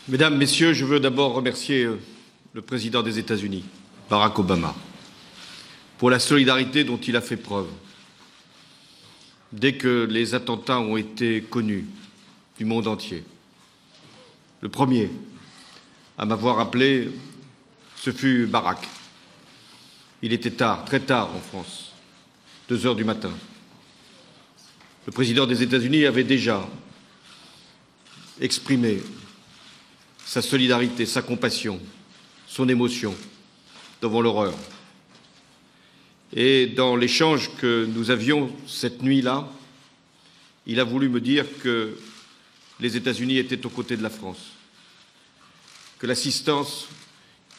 Mesdames, Messieurs, je veux d'abord remercier le président des États-Unis, Barack Obama, pour la solidarité dont il a fait preuve dès que les attentats ont été connus du monde entier. Le premier à m'avoir appelé, ce fut Barack. Il était tard, très tard en France, 2 heures du matin. Le président des États-Unis avait déjà exprimé sa solidarité, sa compassion, son émotion devant l'horreur. Et dans l'échange que nous avions cette nuit-là, il a voulu me dire que les États-Unis étaient aux côtés de la France, que l'assistance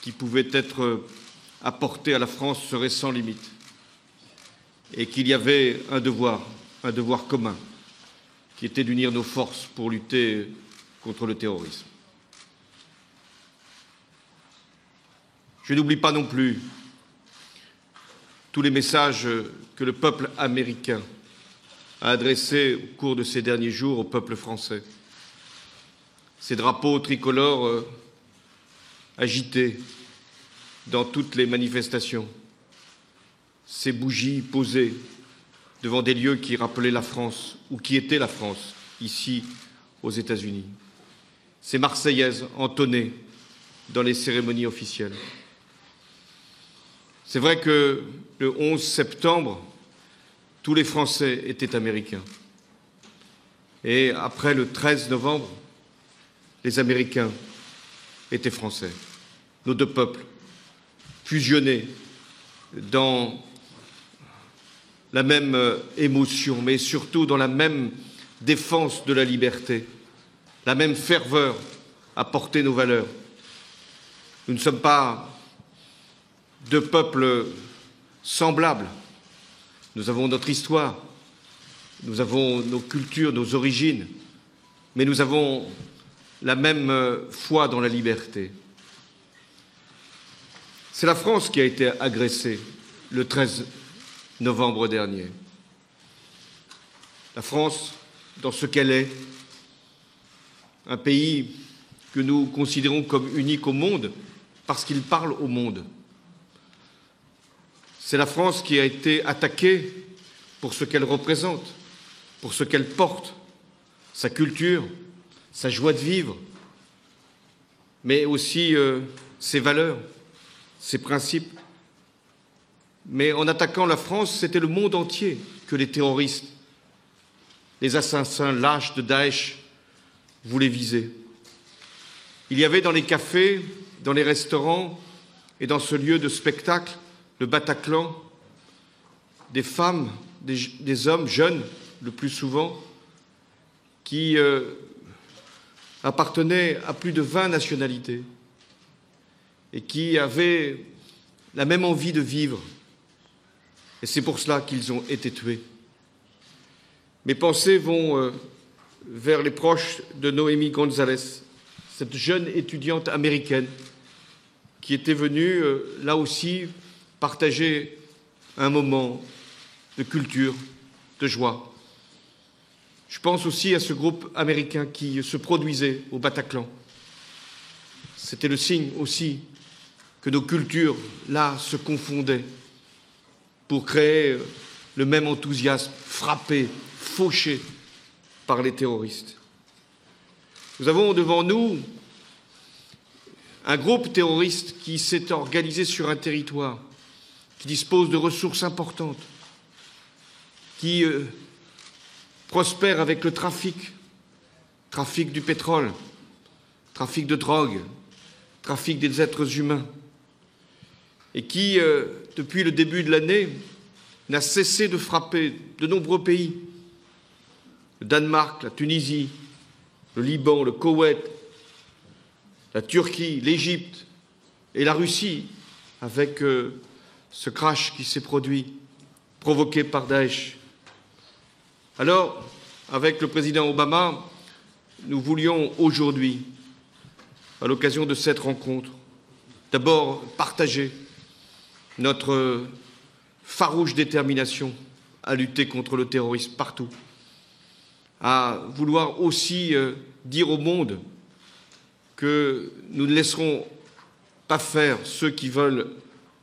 qui pouvait être apportée à la France serait sans limite, et qu'il y avait un devoir commun, qui était d'unir nos forces pour lutter contre le terrorisme. Je n'oublie pas non plus tous les messages que le peuple américain a adressés au cours de ces derniers jours au peuple français. Ces drapeaux tricolores agités dans toutes les manifestations, ces bougies posées devant des lieux qui rappelaient la France ou qui étaient la France, ici aux États-Unis, ces Marseillaises entonnées dans les cérémonies officielles. C'est vrai que le 11 septembre, tous les Français étaient américains. Et après le 13 novembre, les Américains étaient français. Nos deux peuples, fusionnés dans la même émotion, mais surtout dans la même défense de la liberté, la même ferveur à porter nos valeurs. Nous ne sommes pas deux peuples semblables. Nous avons notre histoire, nous avons nos cultures, nos origines, mais nous avons la même foi dans la liberté. C'est la France qui a été agressée le 13 novembre dernier. La France, dans ce qu'elle est, un pays que nous considérons comme unique au monde parce qu'il parle au monde. C'est la France qui a été attaquée pour ce qu'elle représente, pour ce qu'elle porte, sa culture, sa joie de vivre, mais aussi ses valeurs, ses principes. Mais en attaquant la France, c'était le monde entier que les terroristes, les assassins lâches de Daesh voulaient viser. Il y avait dans les cafés, dans les restaurants et dans ce lieu de spectacle, le Bataclan, des femmes, des hommes jeunes, le plus souvent, qui appartenaient à plus de 20 nationalités et qui avaient la même envie de vivre. Et c'est pour cela qu'ils ont été tués. Mes pensées vont vers les proches de Noémie González, cette jeune étudiante américaine qui était venue, là aussi, partager un moment de culture, de joie. Je pense aussi à ce groupe américain qui se produisait au Bataclan. C'était le signe aussi que nos cultures, là, se confondaient pour créer le même enthousiasme, frappé, fauché par les terroristes. Nous avons devant nous un groupe terroriste qui s'est organisé sur un territoire, qui dispose de ressources importantes, qui prospère avec le trafic du pétrole, trafic de drogue, trafic des êtres humains, et qui, depuis le début de l'année, n'a cessé de frapper de nombreux pays, le Danemark, la Tunisie, le Liban, le Koweït, la Turquie, l'Égypte et la Russie, avec ce crash qui s'est produit, provoqué par Daesh. Alors, avec le président Obama, nous voulions aujourd'hui, à l'occasion de cette rencontre, d'abord partager notre farouche détermination à lutter contre le terrorisme partout, à vouloir aussi dire au monde que nous ne laisserons pas faire ceux qui veulent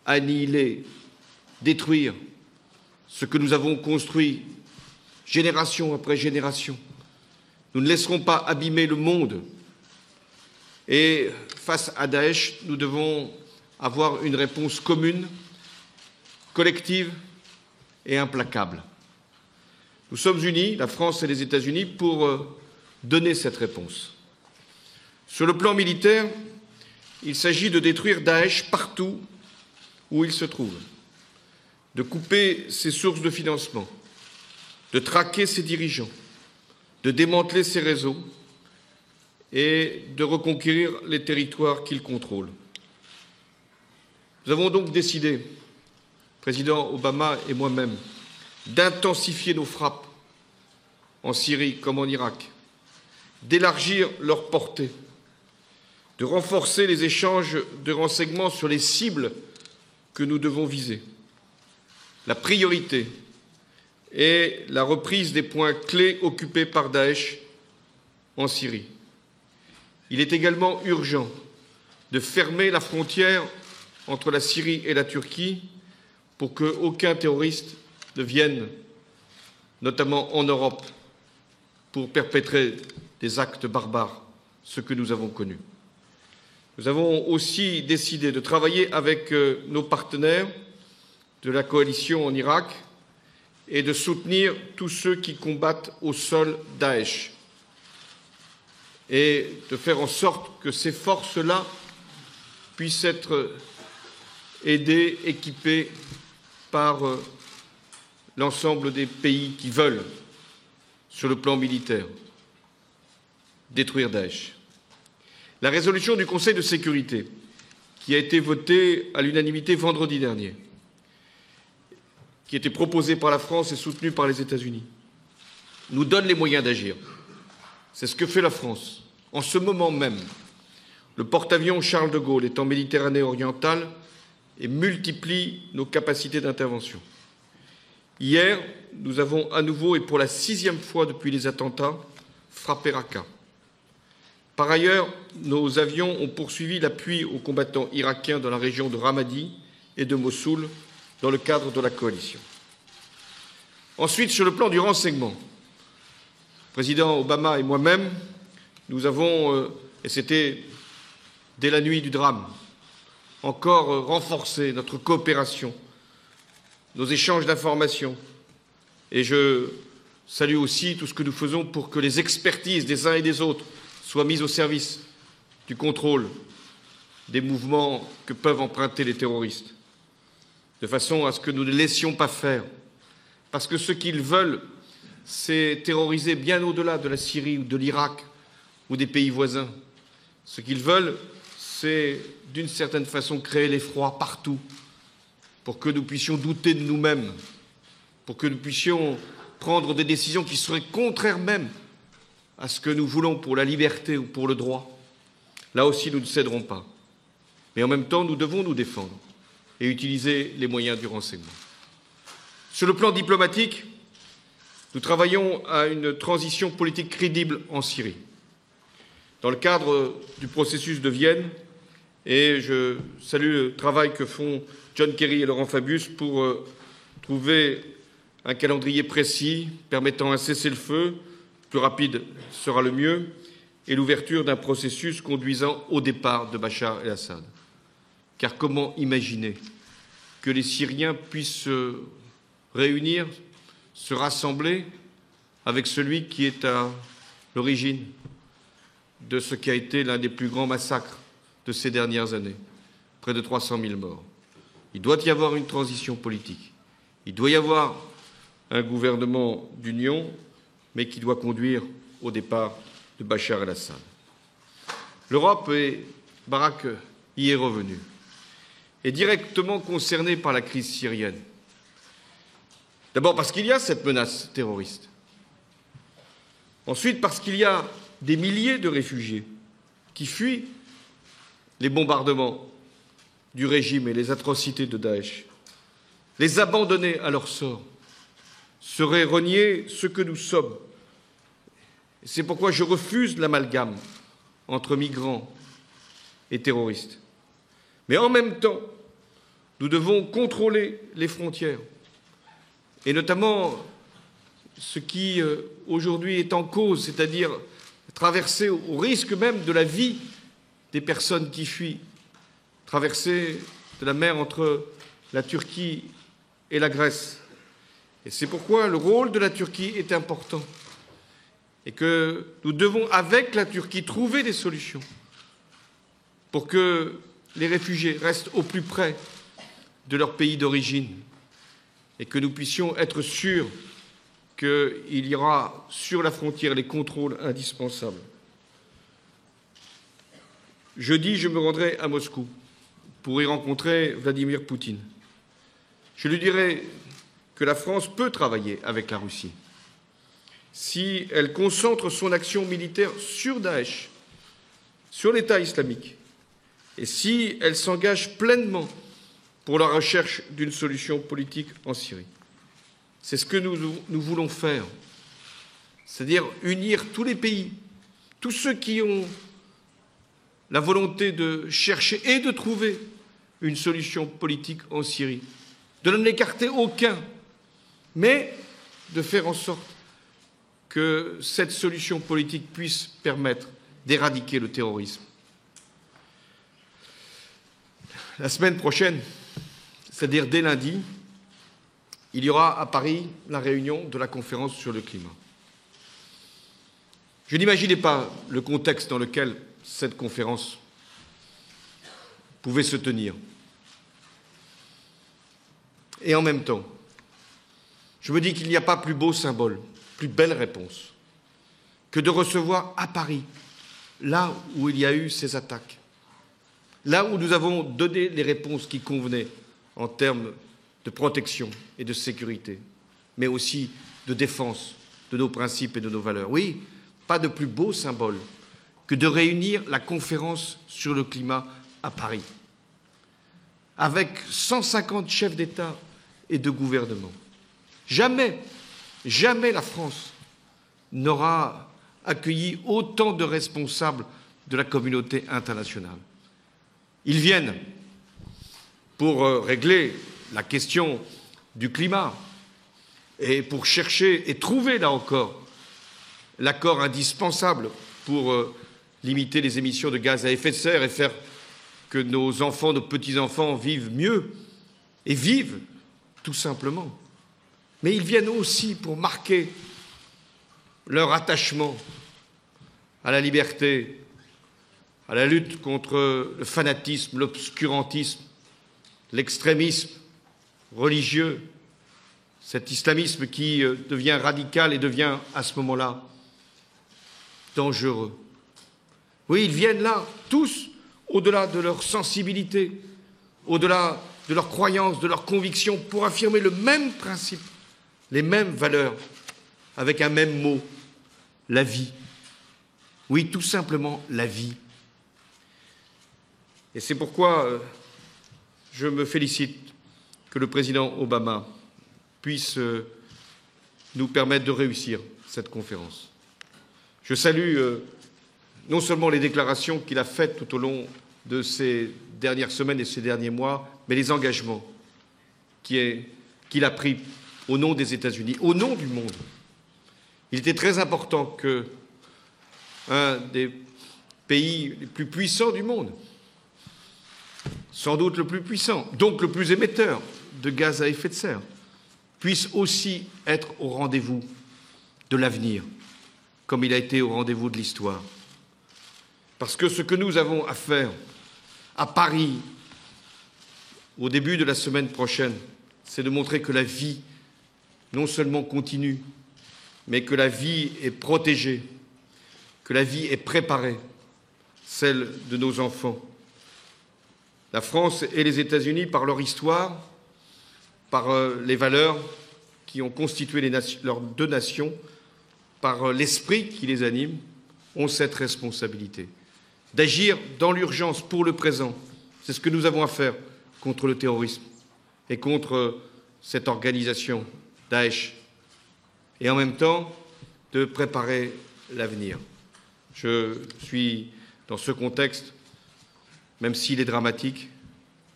annihiler, détruire ce que nous avons construit génération après génération. Nous ne laisserons pas abîmer le monde. Et face à Daesh, nous devons avoir une réponse commune, collective et implacable. Nous sommes unis, la France et les États-Unis, pour donner cette réponse. Sur le plan militaire, il s'agit de détruire Daesh partout où il se trouve, de couper ses sources de financement, de traquer ses dirigeants, de démanteler ses réseaux et de reconquérir les territoires qu'il contrôle. Nous avons donc décidé, président Obama et moi-même, d'intensifier nos frappes en Syrie comme en Irak, d'élargir leur portée, de renforcer les échanges de renseignements sur les cibles que nous devons viser. La priorité est la reprise des points clés occupés par Daesh en Syrie. Il est également urgent de fermer la frontière entre la Syrie et la Turquie pour qu'aucun terroriste ne vienne, notamment en Europe, pour perpétrer des actes barbares, ce que nous avons connu. Nous avons aussi décidé de travailler avec nos partenaires de la coalition en Irak et de soutenir tous ceux qui combattent au sol Daesh et de faire en sorte que ces forces-là puissent être aidées, équipées par l'ensemble des pays qui veulent, sur le plan militaire, détruire Daesh. La résolution du Conseil de sécurité, qui a été votée à l'unanimité vendredi dernier, qui était proposée par la France et soutenue par les États-Unis, nous donne les moyens d'agir. C'est ce que fait la France. En ce moment même, le porte-avions Charles de Gaulle est en Méditerranée orientale et multiplie nos capacités d'intervention. Hier, nous avons à nouveau, et pour la 6e fois depuis les attentats, frappé Raqqa. Par ailleurs, nos avions ont poursuivi l'appui aux combattants irakiens dans la région de Ramadi et de Mossoul dans le cadre de la coalition. Ensuite, sur le plan du renseignement, le président Obama et moi-même, nous avons, et c'était dès la nuit du drame, encore renforcé notre coopération, nos échanges d'informations. Et je salue aussi tout ce que nous faisons pour que les expertises des uns et des autres soient mises au service du contrôle des mouvements que peuvent emprunter les terroristes, de façon à ce que nous ne laissions pas faire. Parce que ce qu'ils veulent, c'est terroriser bien au-delà de la Syrie ou de l'Irak ou des pays voisins. Ce qu'ils veulent, c'est d'une certaine façon créer l'effroi partout, pour que nous puissions douter de nous-mêmes, pour que nous puissions prendre des décisions qui seraient contraires même à ce que nous voulons pour la liberté ou pour le droit. Là aussi, nous ne céderons pas. Mais en même temps, nous devons nous défendre et utiliser les moyens du renseignement. Sur le plan diplomatique, nous travaillons à une transition politique crédible en Syrie, dans le cadre du processus de Vienne, et je salue le travail que font John Kerry et Laurent Fabius pour trouver un calendrier précis permettant un cessez-le-feu, plus rapide sera le mieux, et l'ouverture d'un processus conduisant au départ de Bachar el-Assad. Car comment imaginer que les Syriens puissent se réunir, se rassembler avec celui qui est à l'origine de ce qui a été l'un des plus grands massacres de ces dernières années, près de 300 000 morts. Il doit y avoir une transition politique. Il doit y avoir un gouvernement d'union, mais qui doit conduire au départ de Bachar el-Assad. L'Europe, et Barak y est revenu, est directement concernée par la crise syrienne. D'abord parce qu'il y a cette menace terroriste. Ensuite parce qu'il y a des milliers de réfugiés qui fuient les bombardements du régime et les atrocités de Daesh. Les abandonner à leur sort serait renier ce que nous sommes. C'est pourquoi je refuse l'amalgame entre migrants et terroristes. Mais en même temps, nous devons contrôler les frontières, et notamment ce qui aujourd'hui est en cause, c'est-à-dire traverser au risque même de la vie des personnes qui fuient, traverser de la mer entre la Turquie et la Grèce. Et c'est pourquoi le rôle de la Turquie est important et que nous devons, avec la Turquie, trouver des solutions pour que les réfugiés restent au plus près de leur pays d'origine et que nous puissions être sûrs qu'il y aura sur la frontière les contrôles indispensables. Jeudi, je me rendrai à Moscou pour y rencontrer Vladimir Poutine. Je lui dirai que la France peut travailler avec la Russie si elle concentre son action militaire sur Daesh, sur l'État islamique, et si elle s'engage pleinement pour la recherche d'une solution politique en Syrie. C'est ce que nous voulons faire, c'est-à-dire unir tous les pays, tous ceux qui ont la volonté de chercher et de trouver une solution politique en Syrie, de n'en écarter aucun, mais de faire en sorte que cette solution politique puisse permettre d'éradiquer le terrorisme. La semaine prochaine, c'est-à-dire dès lundi, il y aura à Paris la réunion de la conférence sur le climat. Je n'imaginais pas le contexte dans lequel cette conférence pouvait se tenir. Et en même temps, je me dis qu'il n'y a pas plus beau symbole, plus belle réponse, que de recevoir à Paris, là où il y a eu ces attaques, là où nous avons donné les réponses qui convenaient en termes de protection et de sécurité, mais aussi de défense de nos principes et de nos valeurs. Oui, pas de plus beau symbole que de réunir la conférence sur le climat à Paris, avec 150 chefs d'État et de gouvernement. Jamais, jamais la France n'aura accueilli autant de responsables de la communauté internationale. Ils viennent pour régler la question du climat et pour chercher et trouver, là encore, l'accord indispensable pour limiter les émissions de gaz à effet de serre et faire que nos enfants, nos petits-enfants vivent mieux et vivent tout simplement. Mais ils viennent aussi pour marquer leur attachement à la liberté, à la lutte contre le fanatisme, l'obscurantisme, l'extrémisme religieux, cet islamisme qui devient radical et devient à ce moment-là dangereux. Oui, ils viennent là, tous, au-delà de leur sensibilité, au-delà de leurs croyances, de leurs convictions, pour affirmer le même principe, les mêmes valeurs, avec un même mot, la vie. Oui, tout simplement la vie. Et c'est pourquoi je me félicite que le président Obama puisse nous permettre de réussir cette conférence. Je salue non seulement les déclarations qu'il a faites tout au long de ces dernières semaines et ces derniers mois, mais les engagements qu'il a pris au nom des États-Unis, au nom du monde. Il était très important que un des pays les plus puissants du monde, sans doute le plus puissant, donc le plus émetteur de gaz à effet de serre, puisse aussi être au rendez-vous de l'avenir, comme il a été au rendez-vous de l'histoire. Parce que ce que nous avons à faire à Paris, au début de la semaine prochaine, c'est de montrer que la vie non seulement continue, mais que la vie est protégée, que la vie est préparée, celle de nos enfants. La France et les États-Unis, par leur histoire, par les valeurs qui ont constitué leurs deux nations, par l'esprit qui les anime, ont cette responsabilité d'agir dans l'urgence pour le présent. C'est ce que nous avons à faire contre le terrorisme et contre cette organisation Daesh, et en même temps de préparer l'avenir. Je suis, dans ce contexte, même s'il est dramatique,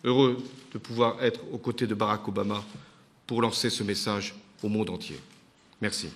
heureux de pouvoir être aux côtés de Barack Obama pour lancer ce message au monde entier. Merci.